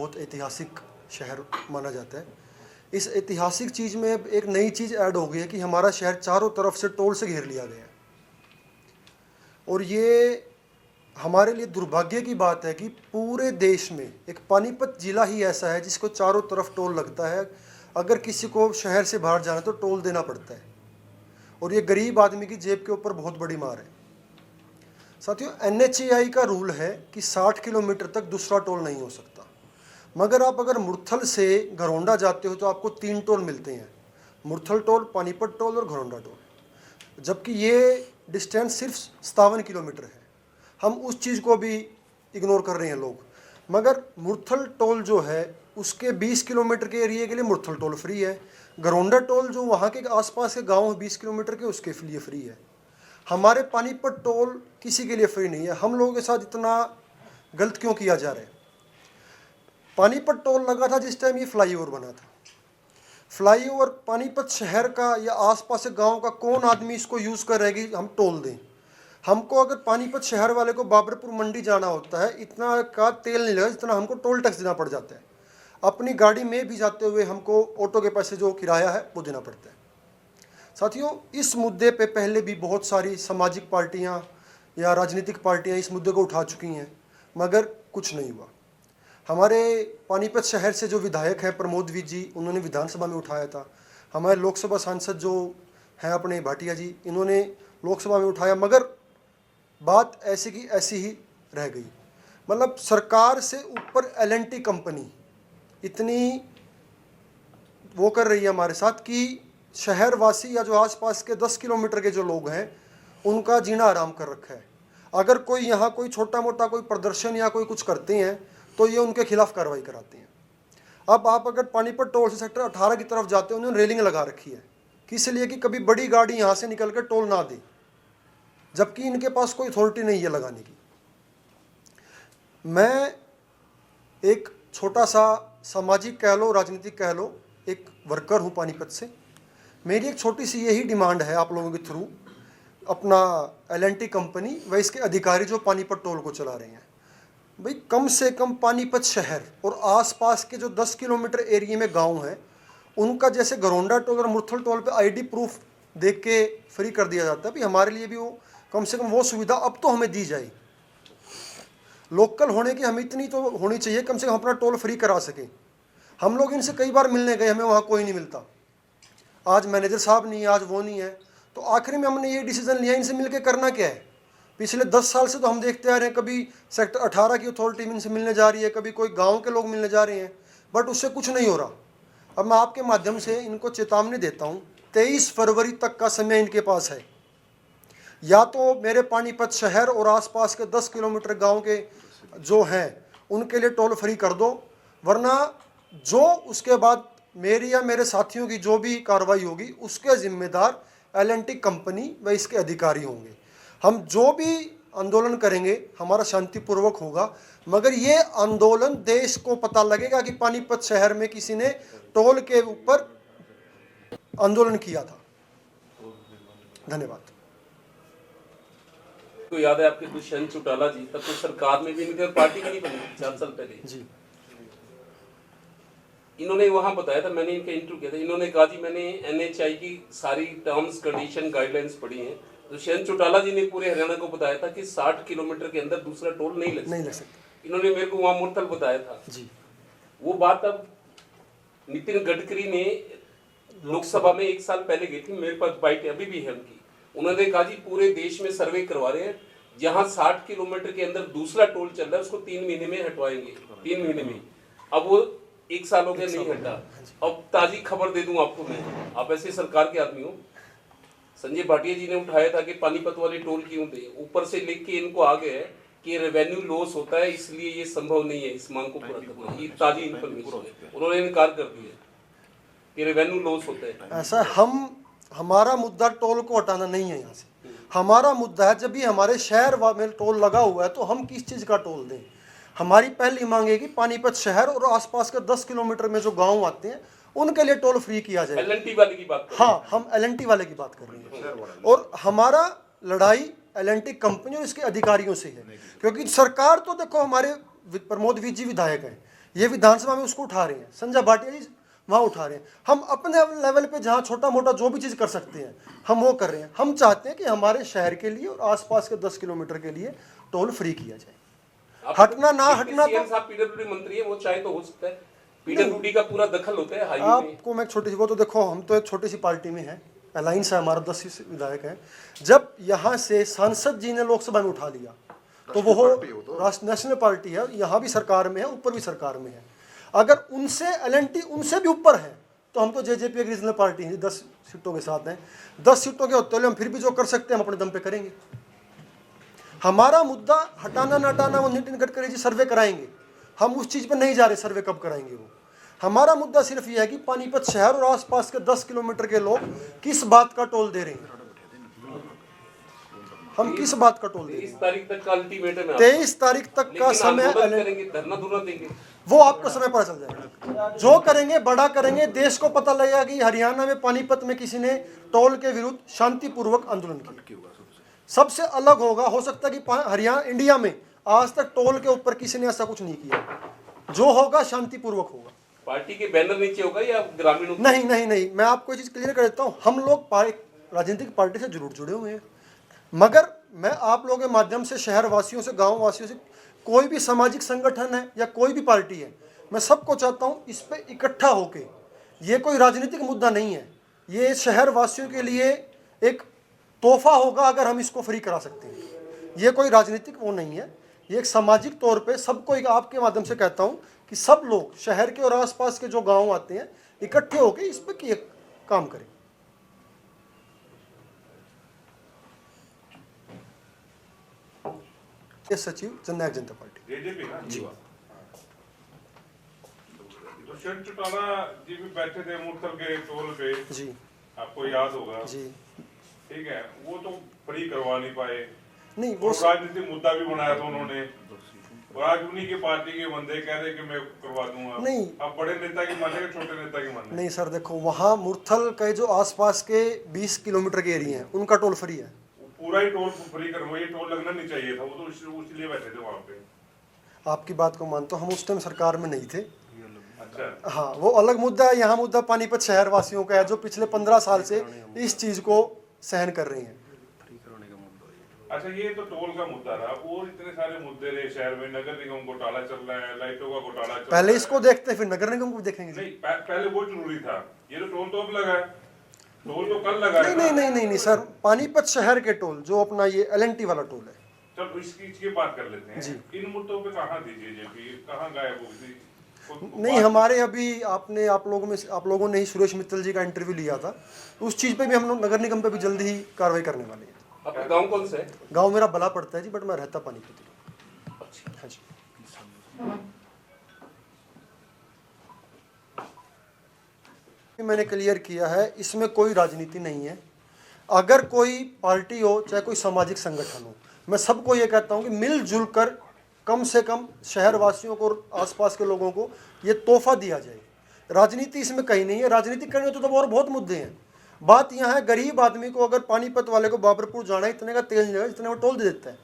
बहुत ऐतिहासिक शहर माना जाता है। इस ऐतिहासिक चीज़ में एक नई चीज़ ऐड हो गई है कि हमारा शहर चारों तरफ से टोल से घेर लिया गया है। और ये हमारे लिए दुर्भाग्य की बात है कि पूरे देश में एक पानीपत ज़िला ही ऐसा है जिसको चारों तरफ टोल लगता है। अगर किसी को शहर से बाहर जाना तो टोल देना पड़ता है, और ये गरीब आदमी की जेब के ऊपर बहुत बड़ी मार है। साथियों, NHAI का रूल है कि 60 किलोमीटर तक दूसरा टोल नहीं हो सकता, मगर आप अगर मुरथल से घरौंडा जाते हो तो आपको 3 टोल मिलते हैं, मुरथल टोल, पानीपत टोल और घरौंडा टोल, जबकि ये डिस्टेंस सिर्फ 57 किलोमीटर है। हम उस चीज़ को भी इग्नोर कर रहे हैं लोग। मगर मुरथल टोल जो है उसके 20 किलोमीटर के एरिए के लिए मुरथल टोल फ्री है। घरौंडा टोल जो वहाँ के आसपास के गांव 20 किलोमीटर के, उसके लिए फ्री है। हमारे पानीपत टोल किसी के लिए फ्री नहीं है। हम लोगों के साथ इतना गलत क्यों किया जा रहा है? पानीपत टोल लगा था जिस टाइम ये फ्लाईओवर बना था। फ्लाईओवर पानीपत शहर का या आसपास के गांव का कौन आदमी इसको यूज़ कर रहेगी हम टोल दें? हमको अगर पानीपत शहर वाले को बाबरपुर मंडी जाना होता है, इतना का तेल नहीं लगा जितना हमको टोल टैक्स देना पड़ जाता है। अपनी गाड़ी में भी जाते हुए हमको ऑटो के पैसे जो किराया है वो देना पड़ता है। साथियों, इस मुद्दे पे पहले भी बहुत सारी सामाजिक पार्टियां या राजनीतिक पार्टियां इस मुद्दे को उठा चुकी हैं, मगर कुछ नहीं हुआ। हमारे पानीपत शहर से जो विधायक हैं प्रमोद विज जी, उन्होंने विधानसभा में उठाया था। हमारे लोकसभा सांसद जो हैं अपने भाटिया जी, इन्होंने लोकसभा में उठाया, मगर बात ऐसी की ऐसी ही रह गई। मतलब सरकार से ऊपर L&T कंपनी इतनी वो कर रही है हमारे साथ कि शहरवासी या जो आसपास के 10 किलोमीटर के जो लोग हैं उनका जीना आराम कर रखा है। अगर कोई यहाँ कोई छोटा मोटा कोई प्रदर्शन या कोई कुछ करते हैं तो ये उनके खिलाफ कार्रवाई कराते हैं। अब आप अगर पानीपत टोल से सेक्टर 18 की तरफ जाते हो, उन्होंने रेलिंग लगा रखी है, किस लिए? कि कभी बड़ी गाड़ी यहाँ से निकल कर टोल ना दे, जबकि इनके पास कोई अथॉरिटी नहीं है लगाने की। मैं एक छोटा सा सामाजिक कह लो, राजनीतिक कह लो, एक वर्कर हूँ पानीपत से। मेरी एक छोटी सी यही डिमांड है आप लोगों के थ्रू, अपना L&T कंपनी व इसके अधिकारी जो पानीपत टोल को चला रहे हैं, भाई कम से कम पानीपत शहर और आसपास के जो 10 किलोमीटर एरिया में गांव हैं उनका, जैसे घरौंडा टोल और मुरथल टोल पे ID प्रूफ देख के फ्री कर दिया जाता है, भाई हमारे लिए भी वो कम से कम वो सुविधा अब तो हमें दी जाए। लोकल होने की हमें इतनी तो होनी चाहिए, कम से कम अपना टोल फ्री करा सकें। हम लोग इनसे कई बार मिलने गए, हमें वहाँ कोई नहीं मिलता। आज मैनेजर साहब नहीं है, आज वो नहीं है, तो आखिर में हमने ये डिसीजन लिया इनसे मिलके करना क्या है। पिछले 10 साल से तो हम देखते आ रहे हैं, कभी सेक्टर 18 की अथॉरिटी इनसे मिलने जा रही है, कभी कोई गांव के लोग मिलने जा रहे हैं, बट उससे कुछ नहीं हो रहा। अब मैं आपके माध्यम से इनको चेतावनी देता हूँ, 23 फरवरी तक का समय इनके पास है। या तो मेरे पानीपत शहर और आसपास के 10 किलोमीटर गाँव के जो हैं उनके लिए टोल फ्री कर दो, वरना जो उसके बाद मेरी या मेरे साथियों की जो भी कार्रवाई होगी उसके जिम्मेदार L&T कंपनी व इसके अधिकारी होंगे। हम जो भी आंदोलन करेंगे हमारा शांतिपूर्वक होगा, मगर ये आंदोलन देश को पता लगेगा कि पानीपत शहर में किसी ने टोल के ऊपर आंदोलन किया था। धन्यवाद। तो याद है आपके दुष्यंत चौटाला जी, तब तो सरकार में भी नहीं थे और पार्टी भी नहीं बनी 4 साल पहले जी। इन्होंने वहां बताया था, मैंने इनका इंटरव्यू किया था, इन्होंने कहा जी मैंने NHAI की सारी टर्म्स कंडीशन गाइडलाइंस पढ़ी हैं। दुष्यंत चौटाला जी ने पूरे हरियाणा को बताया था कि 60 किलोमीटर के अंदर दूसरा टोल नहीं लग सकता। इन्होंने मेरे को वहां मुरथल बताया था जी। वो बात अब नितिन गडकरी ने लोकसभा में 1 साल पहले गई थी, मेरे पास बाइट अभी भी है उनकी। उन्होंने कहा जी पूरे देश में सर्वे करवा रहे हैं, जहां 60 किलोमीटर के अंदर दूसरा टोल चल रहा है उसको 3 महीने में हटवाएंगे, 3 महीने में। अब वो 1 साल हो गया नहीं हटा। अब ताजी खबर दे दूं आपको मैं, आप ऐसे सरकार के आदमी हो, संजय भाटिया जी ने उठाया था कि पानीपत वाले टोल क्यों दे, ऊपर से लिख के इनको आ गया है कि रेवेन्यू लॉस होता है, इसलिए ये संभव नहीं है इस मांग को पूरा करना। ये ताजी इन्फॉर्मेशन है, उन्होंने इनकार कर दिया कि रेवेन्यू लॉस होता है। ऐसा हमारा मुद्दा टोल को हटाना नहीं है यहाँ से। हमारा मुद्दा है जब भी हमारे शहर में टोल लगा हुआ है तो हम किस चीज़ का टोल दें। हमारी पहली मांग है कि पानीपत शहर और आसपास के 10 किलोमीटर में जो गांव आते हैं उनके लिए टोल फ्री किया जाए। L&T वाले की बात हाँ, हम L&T वाले की बात कर रहे हैं, और हमारा लड़ाई L&T कंपनी और इसके अधिकारियों से है। क्योंकि सरकार तो देखो, हमारे प्रमोद विज जी विधायक हैं, ये विधानसभा में उसको उठा रहे हैं, संजय भाटिया जी वहाँ उठा रहे हैं। हम अपने लेवल पे जहाँ छोटा मोटा जो भी चीज़ कर सकते हैं हम वो कर रहे हैं। हम चाहते हैं कि हमारे शहर के लिए और आसपास के 10 किलोमीटर के लिए टोल फ्री किया जाए। हटना ना हटना तो साहब पीडब्ल्यूडी मंत्री है, वो चाहे तो हो सकता है। पीडब्ल्यूडी का पूरा दखल होता है हाईवे में। आपको मैं एक छोटी सी, वो तो देखो हम तो एक छोटी सी पार्टी में है, अलायंस है हमारा, 10 विधायक हैं। जब यहाँ से सांसद जी ने लोकसभा में उठा लिया तो वो नेशनल पार्टी है, यहाँ भी सरकार में है, ऊपर भी सरकार में है। अगर उनसे एलएनटी उनसे भी ऊपर है तो हम तो जेजेपी एक रीजनल पार्टी है, 10 सीटों के साथ हैं। 10 सीटों के होते हुए हम फिर भी जो कर सकते हैं हम अपने दम पे करेंगे। हमारा मुद्दा हटाना ना हटाना वो नितिन गडकरी जी सर्वे कराएंगे, हम उस चीज़ पर नहीं जा रहे। सर्वे कब कराएंगे वो, हमारा मुद्दा सिर्फ ये है कि पानीपत शहर और आसपास के 10 किलोमीटर के लोग किस बात का टोल दे रहे हैं, हम किस बात का टोल दे रहे हैं। 23 तारीख तक का अल्टीमेटम है। 23 तारीख तक का समय करेंगे, धरना धुना देंगे, वो आपको समय पता चल जाएगा। जो करेंगे बड़ा करेंगे, देश को पता लगेगा कि हरियाणा में पानीपत में किसी ने टोल के विरुद्ध शांतिपूर्वक आंदोलन किया। सबसे अलग होगा, हो सकता है कि हरियाणा इंडिया में आज तक टोल के ऊपर किसी ने ऐसा कुछ नहीं किया। जो होगा शांतिपूर्वक होगा। पार्टी के बैनर नीचे होगा या ग्रामीणों? नहीं नहीं नहीं, मैं आपको ये चीज क्लियर कर देता हूँ। हम लोग राजनीतिक पार्टी से जरूर जुड़े हुए हैं, मगर मैं आप लोगों के माध्यम से शहर वासियों से, गाँव वासियों से, कोई भी सामाजिक संगठन है या कोई भी पार्टी है, मैं सबको चाहता हूँ इस पे इकट्ठा होके, ये कोई राजनीतिक मुद्दा नहीं है, ये शहर वासियों के लिए एक तोहफा होगा अगर हम इसको फ्री करा सकते हैं। ये कोई राजनीतिक वो नहीं है, ये एक सामाजिक तौर पे सबको, एक आपके माध्यम से कहता हूँ कि सब लोग शहर के और आसपास के जो गांव आते हैं इकट्ठे होके इस पे काम करें। ये सचिव जननायक जनता पार्टी जेजेपी ना जी। तो शर्ट चुटाना जी भी बैठे थे मुरथल के टोल पे, जी आपको याद होगा जी। ठीक है, वो तो फ्री करवा नहीं पाए, नहीं वो वो राजनीतिक मुद्दा भी बनाया था उन्होंने, और आज उन्हीं की पार्टी के बंदे कह रहे कि मैं करवा दूंगा। नहीं। अब बड़े नेता की मानेगा छोटे नेता की माने? नहीं सर, देखो वहाँ मुरथल के जो आसपास के 20 किलोमीटर के एरिया हैं उनका टोल फ्री है। पूरा ही टोल फ्री करवा, ये टोल लगना नहीं चाहिए था, वो तो इसलिए बैठे थे वहाँ पे। आपकी बात को मानता हूँ, हम उस टाइम सरकार में नहीं थे। अच्छा हाँ, वो अलग मुद्दा है। यहाँ मुद्दा पानीपत शहर वासियों का है जो पिछले 15 साल से इस चीज़ को सहन कर रही हैं। अच्छा, ये तो टोल का मुद्दा रहा, और इतने सारे मुद्दे रहे शहर में। नगर निगम घोटाला चल रहा है, लाइटों का घोटाला चल रहा है। पहले इसको देखते फिर नगर निगम को देखेंगे जी। नहीं, पहले वो जरूरी था। ये तो टोल तो अब लगा है, टोल तो कल लगा है। नहीं नहीं नहीं नहीं सर, पानीपत शहर के टोल जो अपना ये एलएनटी वाला टोल है। चलो इसकी बात कर लेते हैं जी। इन मुद्दों पे कहाँ थी जेजेपी, कहाँ गायब हो गई? नहीं, हमारे अभी आप लोगों ने ही सुरेश मित्तल जी का इंटरव्यू लिया था, उस चीज़ पे भी हम लोग नगर निगम पे भी जल्दी ही कार्रवाई करने वाले हैं। आपका गांव कौन सा है? गांव मेरा बला पड़ता है जी, बट मैं रहता पानीपत ही। हाँ जी। मैंने क्लियर किया है, इसमें कोई राजनीति नहीं है। अगर कोई पार्टी हो चाहे कोई सामाजिक संगठन हो, मैं सबको ये कहता हूँ कि मिलजुल कर कम से कम शहर वासियों को और आसपास के लोगों को ये तोहफा दिया जाए। राजनीति इसमें कहीं नहीं है। राजनीति करने तो और बहुत मुद्दे हैं। बात यहाँ है, गरीब आदमी को अगर पानीपत वाले को बाबरपुर जाना है, इतने का तेल नहीं लगेगा जितने वो टोल दे देता है।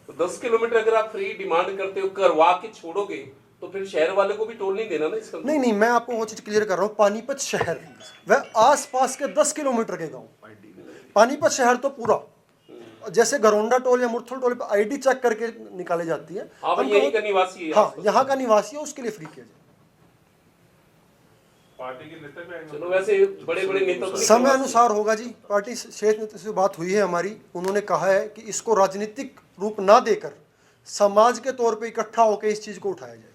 तो 10 किलोमीटर अगर आप फ्री डिमांड करते हो, करवा के छोड़ोगे तो फिर शहर वाले को भी टोल नहीं देना ना इसका? नहीं नहीं, मैं आपको वो चीज़ क्लियर कर रहा हूँ। पानीपत शहर वह आसपास के 10 किलोमीटर के गाँव, पानीपत शहर तो पूरा, जैसे गरोंडा टोल या मुरथल टोल पे आईडी चेक करके निकाली जाती है। हाँ, यही का निवासी है। हाँ, यहाँ का निवासी है, उसके लिए फ्री किया जाए। पार्टी के नेता भी आएंगे? चलो, वैसे बड़े बड़े नेता तो समय अनुसार होगा जी। पार्टी शीर्ष नेता से बात हुई है हमारी, उन्होंने कहा है कि इसको राजनीतिक रूप ना देकर समाज के तौर पे इकट्ठा होकर इस चीज को उठाया जाए।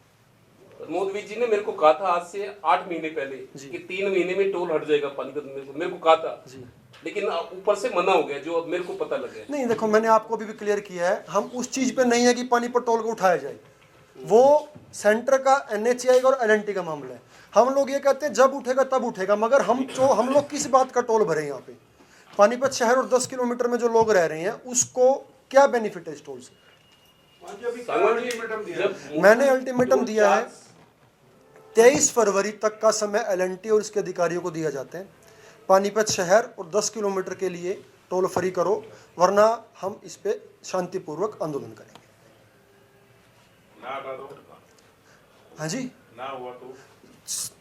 मोदी जी ने मेरे को कहा था आज से 8 महीने पहले कि 3 महीने में टोल हट जाएगा पानीपत में, मेरे को कहा था जी, लेकिन ऊपर से मना हो गया, जो अब मेरे को पता लग गया। नहीं देखो, मैंने आपको भी क्लियर किया है, हम उस चीज पे नहीं है कि पानीपत टोल को उठाया जाए। वो सेंटर का, NHAI का और LNT का मामला है। हम लोग ये कहते हैं जब उठेगा तब उठेगा, मगर हम लोग किस बात का टोल भरे यहाँ पे? पानीपत शहर और 10 किलोमीटर में जो लोग रह रहे हैं उसको क्या बेनिफिट है इस टोल से? मैंने अल्टीमेटम दिया है, 23 फरवरी तक का समय LNT और इसके अधिकारियों को दिया जाते हैं। पानीपत शहर और 10 किलोमीटर के लिए टोल फ्री करो, वरना हम इस पे शांतिपूर्वक आंदोलन करेंगे। हाँ जी, ना हुआ तो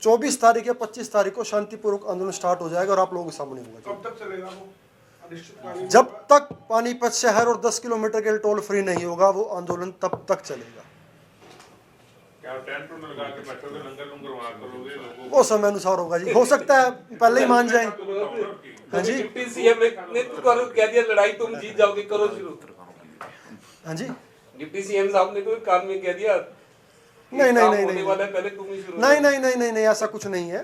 24 तारीख या 25 तारीख को शांतिपूर्वक आंदोलन स्टार्ट हो जाएगा और आप लोगों के सामने होगा। कब तक चलेगा वो अनिश्चितकालीन? जब तक पानीपत शहर और 10 किलोमीटर के टोल फ्री नहीं होगा वो आंदोलन तब तक चलेगा। क्या टेंट टूंट लगा के बैठोगे, लंगर लंगर वहां करोगे लोगों को? वो समय अनुसार होगा जी, हो सकता है पहले ही मान जाए। हाँ जी, डिप्टी सीएम ने तो कह दिया लड़ाई तुम जीत जाओगे, करो शुरू। हाँ जी, डिप्टी सीएम साहब ने तो कान में कह दिया नहीं नहीं नहीं होने नहीं वाला है, पहले तुम ही शुरू नहीं नहीं नहीं नहीं नहीं ऐसा कुछ नहीं है।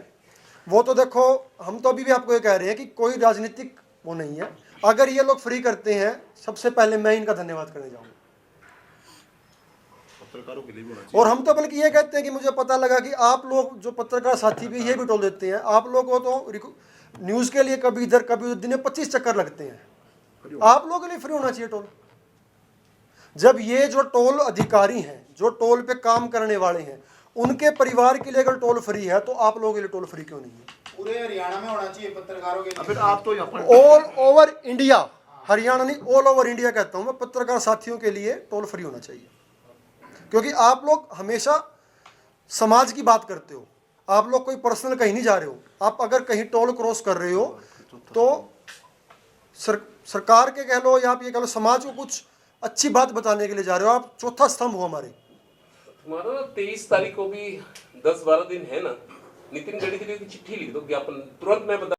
वो तो देखो, हम तो अभी भी आपको ये कह रहे हैं कि कोई राजनीतिक वो नहीं है। अगर ये लोग फ्री करते हैं, सबसे पहले मैं इनका धन्यवाद करने जाऊंगा। पत्रकारों के लिए भी होना चाहिए। और हम तो बल्कि ये कहते हैं कि मुझे पता लगा कि आप लोग जो पत्रकार साथी भी ये भी टोल देते हैं, आप लोगों को तो न्यूज़ के लिए कभी इधर कभी उधर दिन में 25 चक्कर लगते हैं। आप लोगों के लिए फ्री होना चाहिए टोल। जब ये जो टोल अधिकारी हैं, जो टोल पे काम करने वाले हैं, उनके परिवार के लिए अगर टोल फ्री है तो आप लोगों के लिए टोल फ्री क्यों नहीं है? पूरे हरियाणा में होना चाहिए पत्रकारों के लिए। फिर आप तो यहाँ पर ऑल ओवर इंडिया, हरियाणा नहीं ऑल ओवर इंडिया कहता हूं मैं, पत्रकार साथियों के लिए टोल फ्री होना चाहिए। क्योंकि आप लोग हमेशा समाज की बात करते हो, आप लोग कोई पर्सनल कहीं नहीं जा रहे हो। आप अगर कहीं टोल क्रॉस कर रहे हो तो सरकार के कह लो या आप ये कह लो समाज को कुछ अच्छी बात बताने के लिए जा रहे हो। आप चौथा स्तंभ हो हमारे। तुम्हारा ना 23 तारीख को भी 10-12 दिन है ना, नितिन गडकरी की चिट्ठी लिख दो, ज्ञापन तुरंत मैं बता